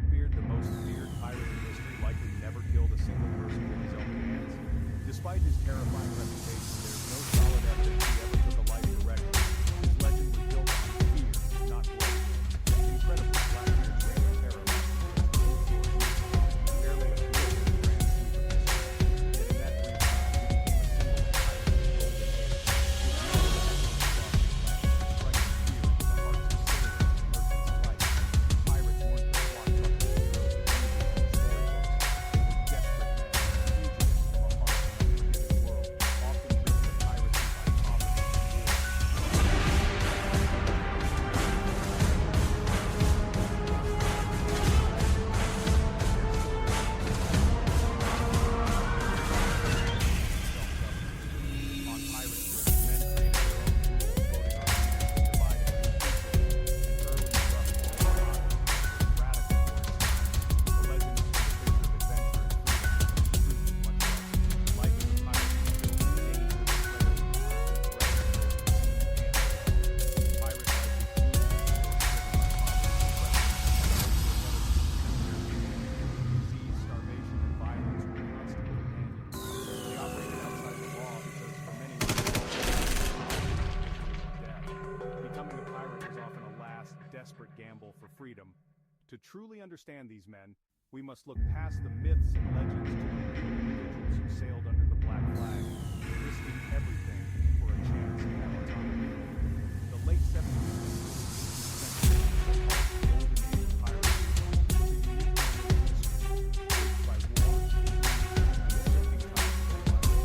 Blackbeard, the most feared pirate in history, likely never killed a single person with his own hands. Despite his terrifying reputation, there's no solid evidence he ever took a life directly. His legend was built on fear, not blood. Incredibly, Blackbeard's reign of terror barely a blip in the grand sweep of history. Yet in that brief time, he became a symbol of piracy golden age. Desperate gamble for freedom. To truly understand these men, we must look past the myths and legends to the real individuals who sailed under the black flag, risking everything for a chance at autonomy. The late 17th century golden age of piracy was a unique moment in history, shaped by war, and the shifting tides of life.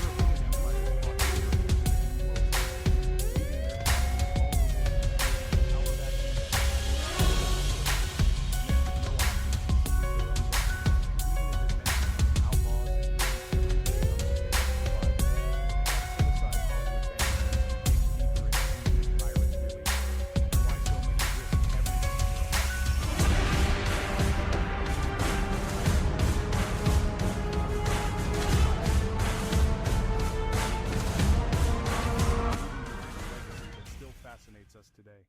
European empires fought the New World, leaving their fascinates us today.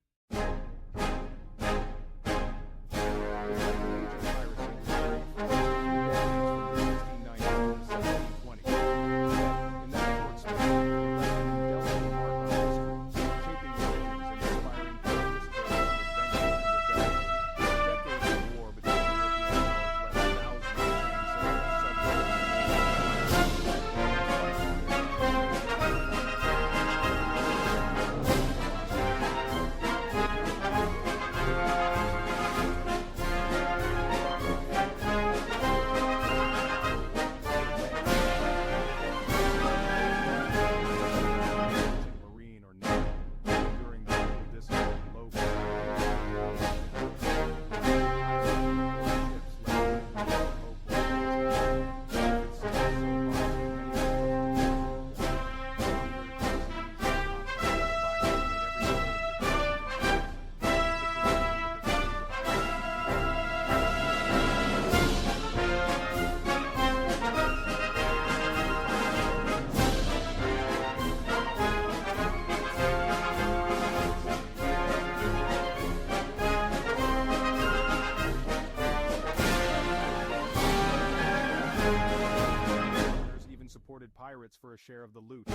Supported pirates for a share of the loot.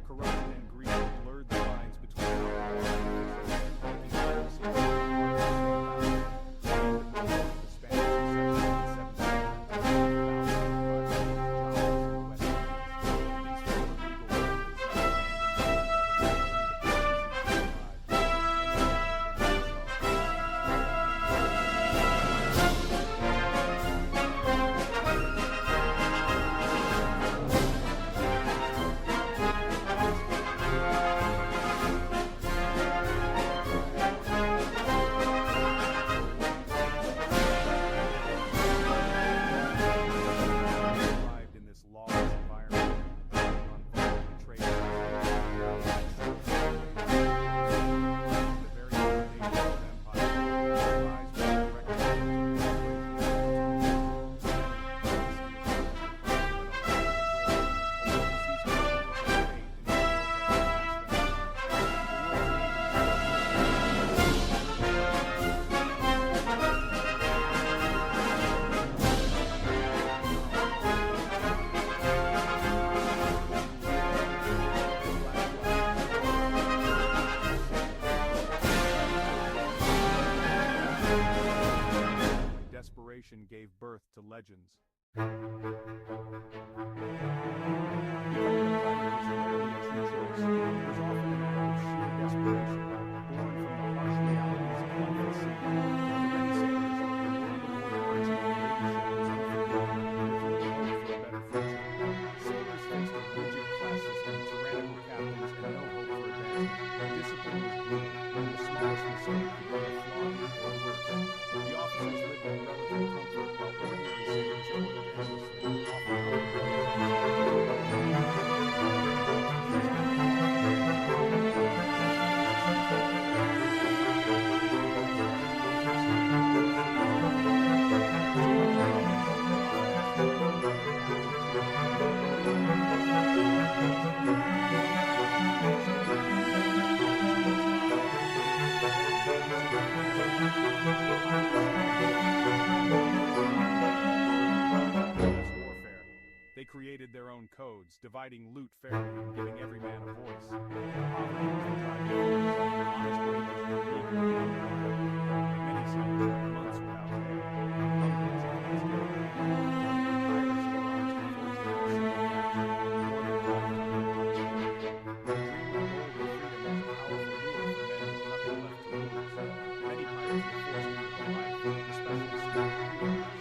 Corruption and greed blurred the lines between making piracy the gave birth to legends. They created their own codes, dividing loot fairly and giving every man a voice. Poverty was the driving force. Honest wages were meager and unreliable. Many sailors went months without pay. Hunger was a constant. Piracy launched unfortunately single capture, more than a lifetime. The dream of gold and freedom was a powerful lure for men with nothing left to lose. Many pirates were forced into the life, especially skilled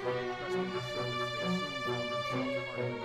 crew members. Pressed into service, they soon found themselves hardened.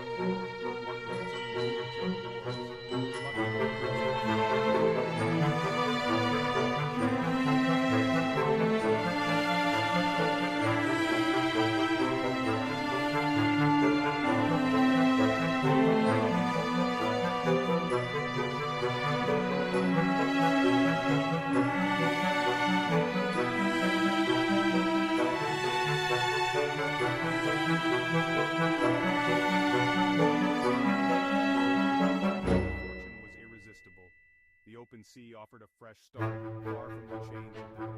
The open sea offered a fresh start, far from the chains of their old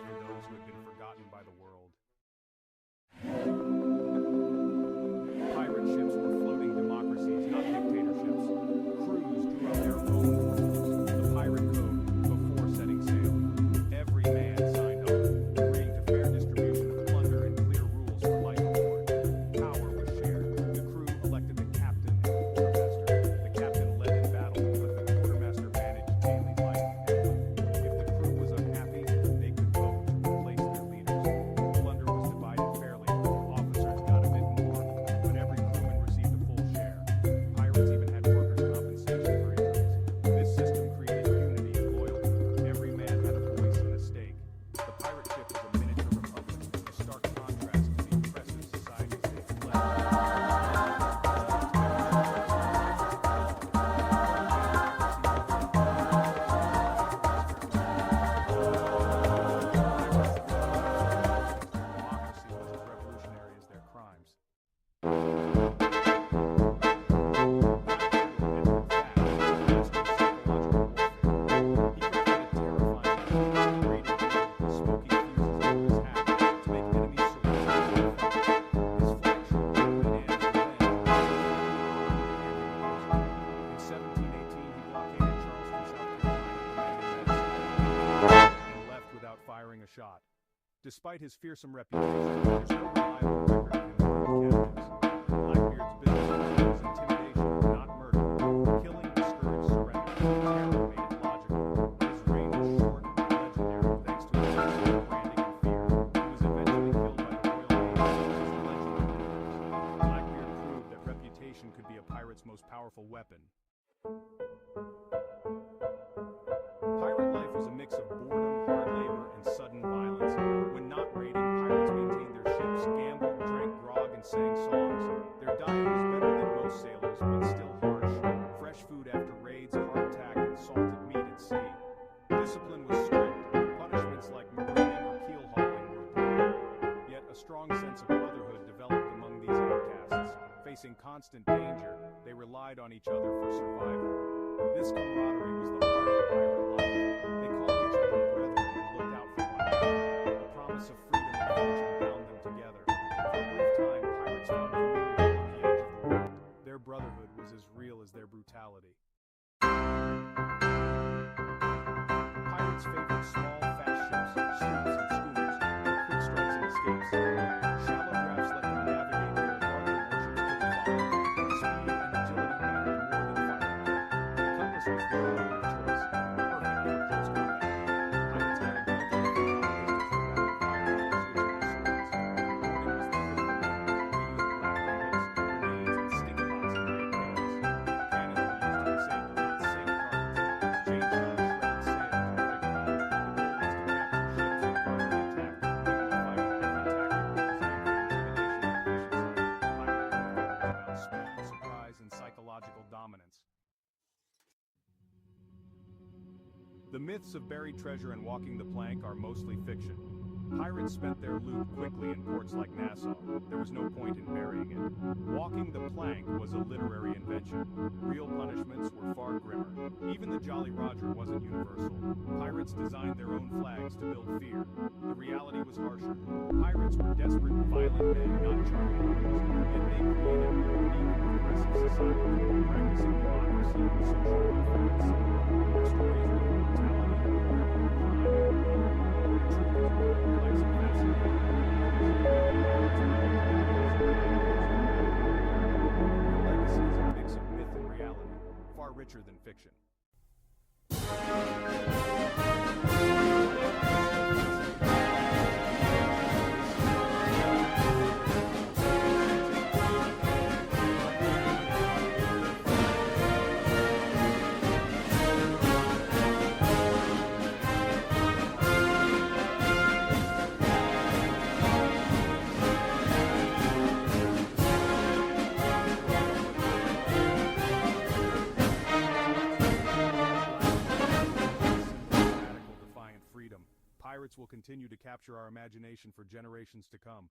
for those who had been forgotten by the world. Pirate ships were floating democracies, not dictatorships. Crews drew up their own rules, the pirate code, before setting sail. Every man signed up, agreeing to fair distribution of plunder and clear rules for life aboard. Power was shared. The crew elected the captain and the quartermaster. The captain led in battle, but the quartermaster managed daily life and death. If the crew was unhappy, they could vote to replace their leaders. Plunder was divided fairly. Officers got a bit more, but every crewman received a full share. Pirates even had workers' compensation for injuries. This system created unity and loyalty. Every man had a voice and a stake. The pirate ship was a miniature republic, a stark contrast to the oppressive societies they fled. Democracy was as revolutionary as their crimes. Shot. Despite his fearsome reputation, there's no reliable record of him harming captives. Blackbeard's business was intimidation, not murder. Killing discouraged surrender. Terror made it logical. His reign was short but legendary thanks to his personal branding and fear. He was eventually killed by the Royal Navy as the legend continues. Blackbeard proved that reputation could be a pirate's most powerful weapon. Pirate life was a mix of boredom, hard labor, and sudden violence. When not raiding, pirates maintained their ships, gambled, drank grog, and sang songs. Their diet was better than most sailors, but still harsh. Fresh food after raids, hardtack, and salted meat at sea. Discipline was strict. Punishments like marooning or keel hauling were brutal. Yet a strong sense of brotherhood developed among these outcasts. Facing constant danger, they relied on each other for survival. This camaraderie was the heart of pirate life. They called each other brethren and looked out for one another. The promise of freedom and fortune bound them together. For a brief time, pirates found community on the edge of the world. reality. Pirates favored small, fast ships, sloops, and schooners, for quick strikes and escapes. Shallow drafts let them navigate where larger warships couldn't follow. Speed and agility mattered more than firepower. The cutlass was their weapon of choice, perfect for close combat. Pirates had a built-in advantage for rapid fire and switching their swords. Warning was the critical weapon. They used grappling hooks, grenades, and stink pots to create chaos. Cannons were used to disable and sink targets. Chain shot shredded sails and rigged. The goal was to capture ships and further the attack. People fight every tactic was designed for intimidation and efficiency. Pirate warfare was about speed, surprise, and psychological dominance. The myths of buried treasure and walking the plank are mostly fiction. Pirates spent their loot quickly in ports like Nassau. There was no point in burying it. Walking the plank was a literary invention. Real punishments were far grimmer. Even the Jolly Roger wasn't universal. Pirates designed their own flags to build fear. The reality was harsher. Pirates were desperate, violent men, not charming warriors. Yet they created a unique, progressive society, practicing democracy and social welfare at sea. Their stories were brutality, crime, and crime. The truth is more complex and fascinating. Their legacy is a mix of myth and reality, far richer than fiction. Radical, defiant freedom. Pirates will continue to capture our imagination for generations to come.